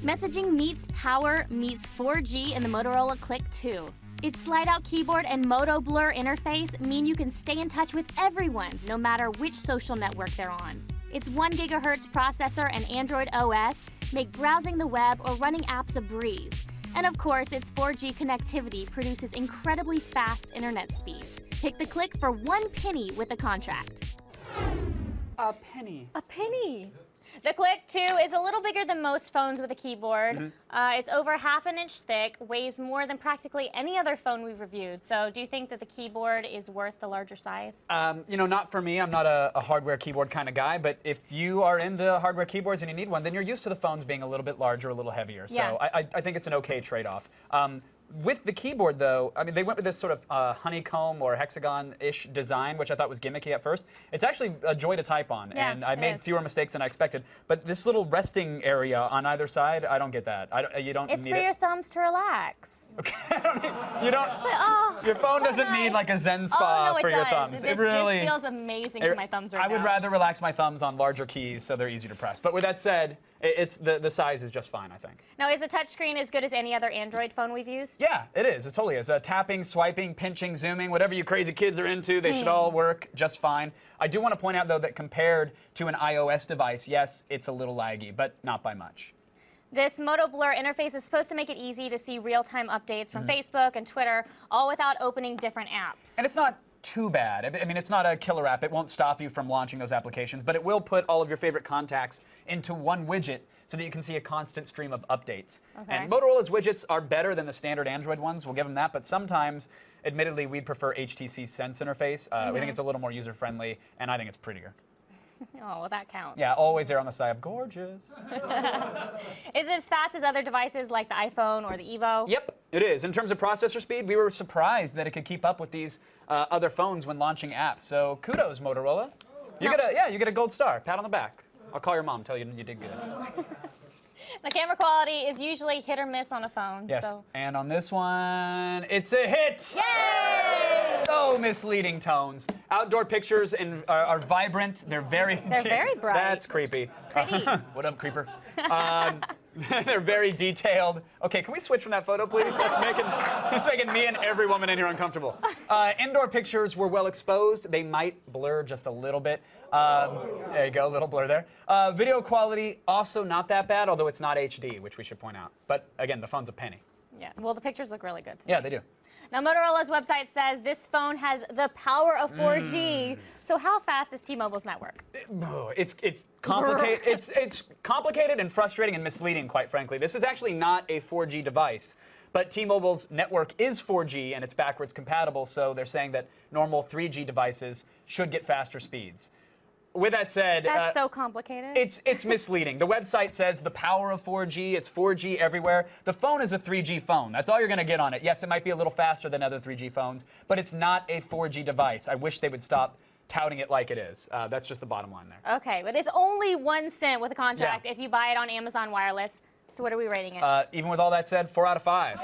Messaging meets power meets 4G in the Motorola Cliq 2. Its slide-out keyboard and Moto Blur interface mean you can stay in touch with everyone, no matter which social network they're on. Its 1 GHz processor and Android OS make browsing the web or running apps a breeze. And of course, its 4G connectivity produces incredibly fast internet speeds. Pick the Cliq for 1 penny with a contract. A penny. A penny. The Cliq 2 is a little bigger than most phones with a keyboard. It's over ½ an inch thick, weighs more than practically any other phone we've reviewed. So do you think that the keyboard is worth the larger size? You know, not for me. I'm not a hardware keyboard kind of guy, but if you are into hardware keyboards and you need one, then you're used to the phones being a little bit larger, a little heavier. So Yeah. I think it's an okay trade-off. With the keyboard, though, I mean, they went with this sort of honeycomb or hexagon-ish design, which I thought was gimmicky at first. It's actually a joy to type on, Yeah, and I made is. fewer mistakes than I expected. But this little resting area on either side, I don't get that. You don't It's need for it. your thumbs to relax. Okay, you don't. Oh, Your phone so doesn't need nice. like a Zen spa oh, no, for it your does. thumbs. This, It really this feels amazing to my thumbs right now. I would rather relax my thumbs on larger keys so they're easy to press. But with that said, it's the size is just fine, I think. Now, is the touchscreen as good as any other Android phone we've used? Yeah, it is. It totally is. Tapping, swiping, pinching, zooming, whatever you crazy kids are into, they should all work just fine. I do want to point out, though, that compared to an iOS device, yes, it's a little laggy, but not by much. This Moto Blur interface is supposed to make it easy to see real-time updates from Facebook and Twitter, all without opening different apps. And it's not too bad. I mean, it's not a killer app. It won't stop you from launching those applications, but it will put all of your favorite contacts into one widget so that you can see a constant stream of updates. Okay. And Motorola's widgets are better than the standard Android ones. We'll give them that, but sometimes, admittedly, we'd prefer HTC's Sense interface. We think it's a little more user-friendly, and I think it's prettier. Oh, well, that counts. Yeah, always err on the side of gorgeous. Is it as fast as other devices like the iPhone or the Evo? Yep, it is. In terms of processor speed, we were surprised that it could keep up with these other phones when launching apps. So kudos, Motorola. You get a gold star. Pat on the back. I'll call your mom, tell you did good. The camera quality is usually hit or miss on a phone. Yes, So. and on this one, it's a hit! Yay! So misleading tones. Outdoor pictures are vibrant. They're very very bright. That's creepy. Pretty. What up, creeper? They're very detailed. Okay, can we switch from that photo, please? It's making me and every woman in here uncomfortable. Indoor pictures were well exposed. They might blur just a little bit. There you go, a little blur there. Video quality, also not that bad, although it's not HD, which we should point out. But again, the phone's a penny. Yeah, well, the pictures look really good. Yeah, they do. Now, Motorola's website says this phone has the power of 4G. So how fast is T-Mobile's network? It's complicated. it's complicated and frustrating and misleading, quite frankly. This is actually not a 4G device, but T-Mobile's network is 4G and it's backwards compatible. So they're saying that normal 3G devices should get faster speeds. With that said, That's so complicated. It's misleading. The website says the power of 4G, it's 4G everywhere. The phone is a 3G phone. That's all you're going to get on it. Yes, it might be a little faster than other 3G phones, but it's not a 4G device. I wish they would stop touting it like it is. That's just the bottom line there. Okay, but it's only 1 cent with a contract if you buy it on Amazon Wireless. So what are we rating it? Even with all that said, 4 out of 5.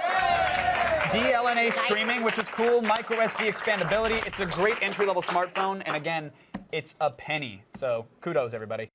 DLNA streaming, which is cool. Micro SD expandability. It's a great entry-level smartphone, and again, it's a penny. So kudos, everybody.